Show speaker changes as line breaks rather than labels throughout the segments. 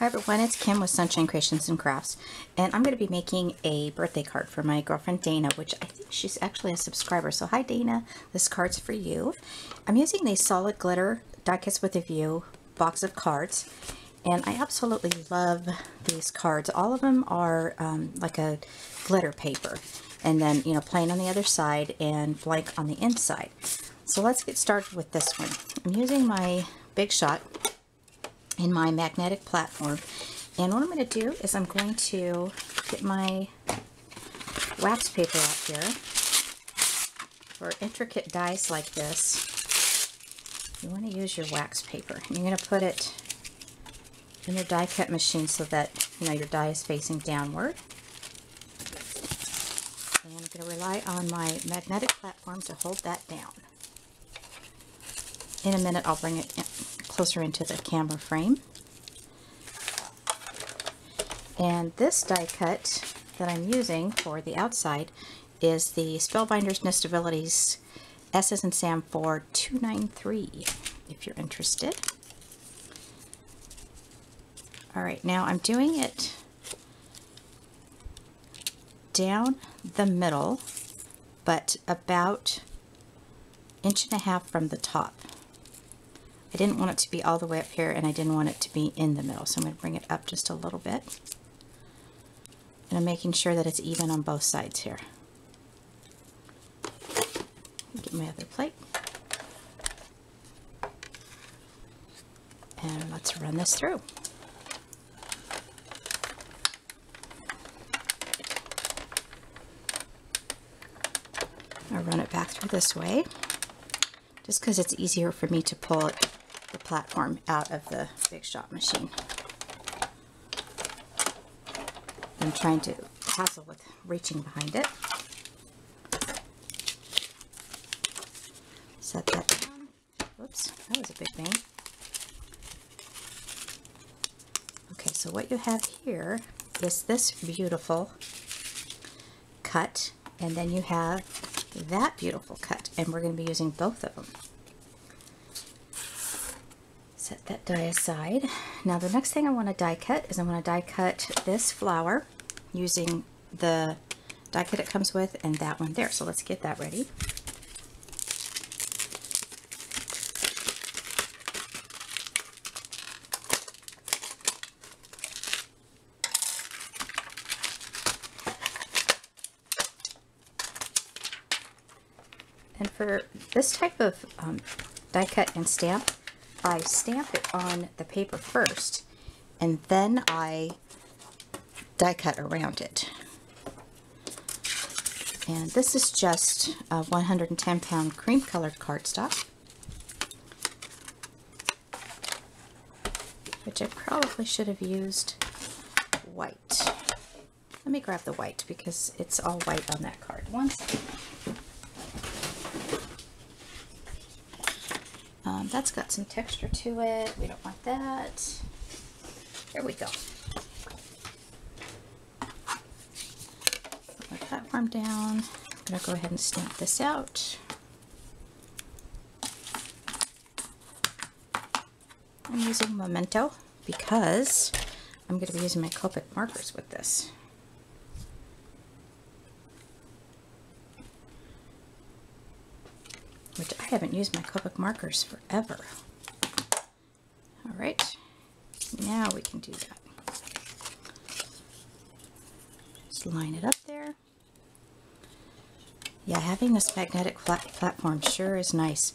Hi everyone, it's Kim with Sunshine Creations and Crafts, and I'm going to be making a birthday card for my girlfriend Dana, which I think she's actually a subscriber. So hi Dana, this card's for you. I'm using these solid glitter die cuts with a view box of cards, and I absolutely love these cards. All of them are like a glitter paper, and then plain on the other side and blank on the inside. So let's get started with this one. I'm using my Big Shot in my magnetic platform, and what I'm going to do is I'm going to get my wax paper out here. For intricate dies like this, you want to use your wax paper, and you're going to put it in your die cut machine so that your die is facing downward. And I'm going to rely on my magnetic platform to hold that down. In a minute I'll bring it closer into the camera frame. And this die cut that I'm using for the outside is the Spellbinders Nestabilities S as in Sam 4293, if you're interested. Alright, now I'm doing it down the middle, but about 1.5 inches from the top. I didn't want it to be all the way up here, and I didn't want it to be in the middle, so I'm going to bring it up just a little bit. And I'm making sure that it's even on both sides here. Get my other plate. And let's run this through. I'll run it back through this way, just because it's easier for me to pull it the platform out of the Big Shot machine. I'm trying to hassle with reaching behind it. Set that down. Whoops, that was a big thing. Okay, so what you have here is this beautiful cut, and then you have that beautiful cut, and we're going to be using both of them. Set that die aside. Now the next thing I want to die cut is I want to die cut this flower using the die cut it comes with and that one there. So let's get that ready. And for this type of die cut and stamp, I stamp it on the paper first, and then I die cut around it. And this is just a 110-pound cream colored cardstock, which I probably should have used white. Let me grab the white because it's all white on that card. One second. That's got some texture to it. We don't want that. Here we go. Put my platform down. I'm going to go ahead and stamp this out. I'm using Memento because I'm going to be using my Copic markers with this. Which I haven't used my Copic markers forever. Alright, now we can do that. Just line it up there. Yeah, having this magnetic platform sure is nice.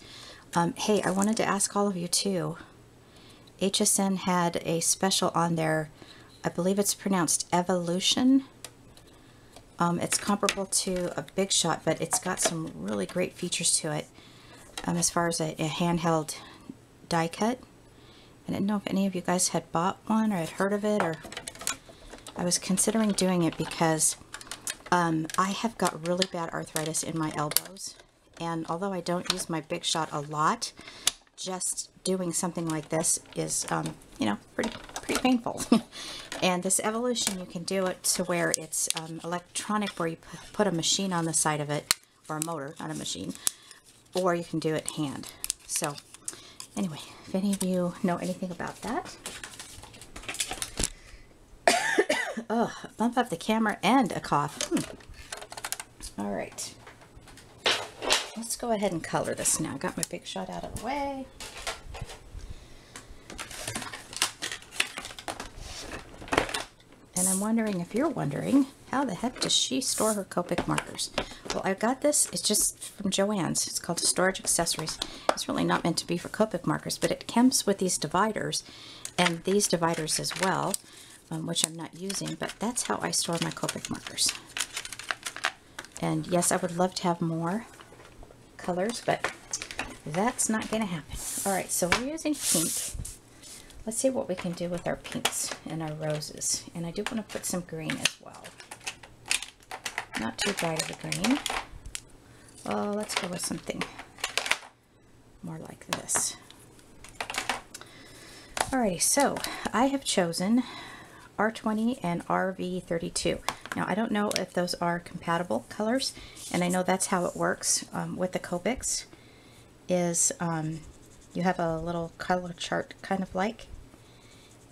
Hey, I wanted to ask all of you too. HSN had a special on there. I believe it's pronounced Evolution. It's comparable to a Big Shot, but it's got some really great features to it. As far as a handheld die cut. I didn't know if any of you guys had bought one or had heard of it, or I was considering doing it because I have got really bad arthritis in my elbows, and although I don't use my Big Shot a lot, just doing something like this is pretty painful. And this Evolution, you can do it to where it's electronic, where you put a machine on the side of it, or a motor, not a machine, or you can do it hand. So anyway, if any of you know anything about that, Oh, a bump up the camera and a cough. All right. Let's go ahead and color this now. Got my Big Shot out of the way. And I'm wondering if you're wondering, how the heck does she store her Copic markers? Well, I got this. It's just from Joann's. It's called Storage Accessories. It's really not meant to be for Copic markers, but it comes with these dividers and these dividers as well, which I'm not using, but that's how I store my Copic markers. And yes, I would love to have more colors, but that's not going to happen. All right, so we're using pink. Let's see what we can do with our pinks and our roses. And I do want to put some green as well. Not too bright of a green. Well, let's go with something more like this. Alrighty, so I have chosen R20 and RV32. Now, I don't know if those are compatible colors, and I know that's how it works with the Copics, is you have a little color chart kind of like,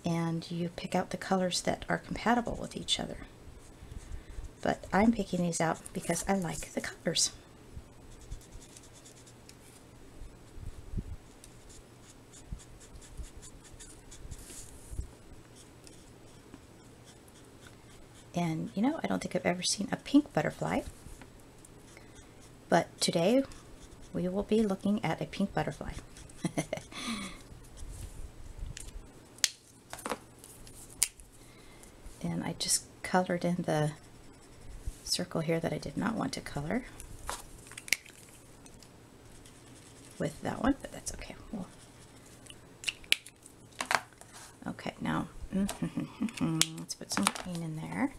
and you pick out the colors that are compatible with each other. But I'm picking these out because I like the colors. And you know, I don't think I've ever seen a pink butterfly, but today we will be looking at a pink butterfly. And I just colored in the circle here that I did not want to color with that one, but that's okay. Okay, now let's put some green in there.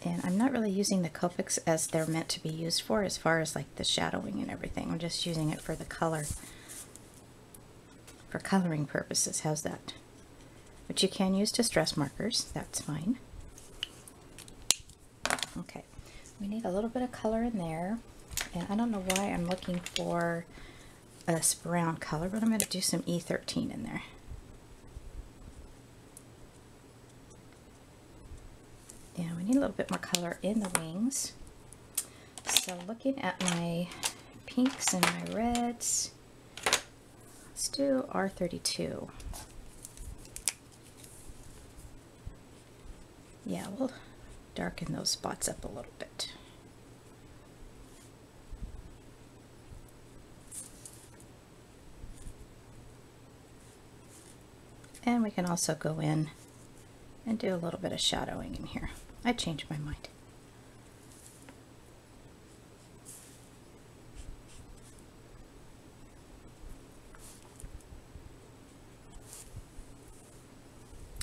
And I'm not really using the Copics as they're meant to be used for, as far as like the shadowing and everything. I'm just using it for the color, for coloring purposes. How's that? But you can use distress markers, that's fine. Okay, we need a little bit of color in there, and I don't know why I'm looking for this brown color, but I'm going to do some E13 in there. And we need a little bit more color in the wings. So looking at my pinks and my reds, let's do R32. Yeah, we'll darken those spots up a little bit. And we can also go in and do a little bit of shadowing in here. I changed my mind.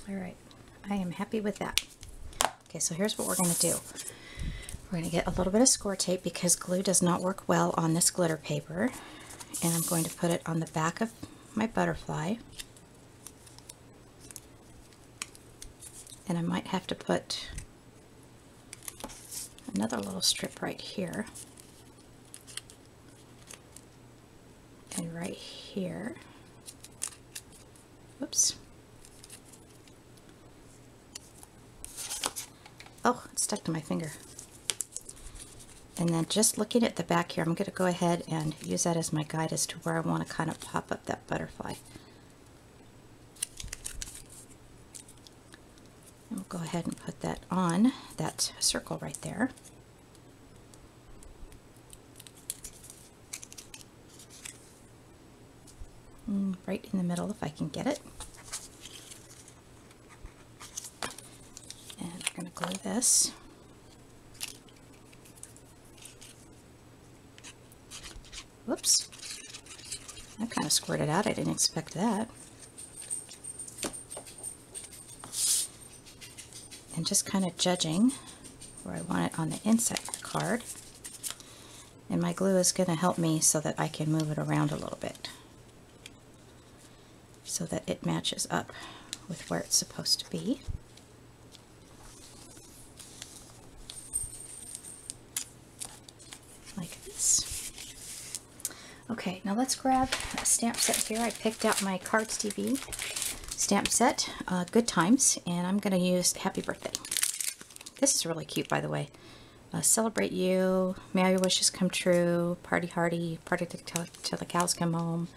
All right, I am happy with that. Okay, so here's what we're going to do. We're going to get a little bit of score tape because glue does not work well on this glitter paper. And I'm going to put it on the back of my butterfly. And I might have to put another little strip right here. And right here. Whoops. Oh, it stuck to my finger. And then just looking at the back here, I'm going to go ahead and use that as my guide as to where I want to kind of pop up that butterfly. And we'll go ahead and put that on that circle right there. Right in the middle if I can get it. And I'm going to glue this. Whoops. That kind of squirted out. I didn't expect that. And just kind of judging where I want it on the inside of the card. And my glue is going to help me so that I can move it around a little bit, so that it matches up with where it's supposed to be. Like this. Okay, now let's grab a stamp set here. I picked out my Cards TV stamp set, Good Times, and I'm going to use Happy Birthday. This is really cute, by the way. Celebrate you, may all your wishes come true, party hardy, party till the cows come home.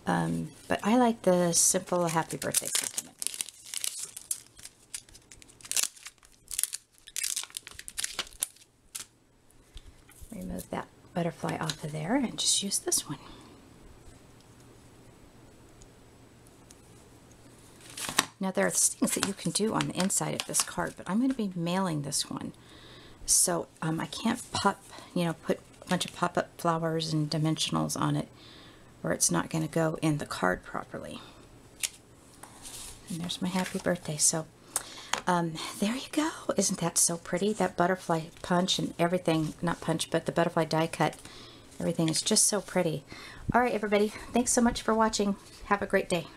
But I like the simple Happy Birthday sentiment. Remove that butterfly off of there and just use this one. Now there are things that you can do on the inside of this card, but I'm going to be mailing this one. So I can't put a bunch of pop-up flowers and dimensionals on it, or it's not going to go in the card properly. And there's my Happy Birthday. So there you go. Isn't that so pretty? That butterfly punch and everything, not punch, but the butterfly die cut, everything is just so pretty. All right, everybody. Thanks so much for watching. Have a great day.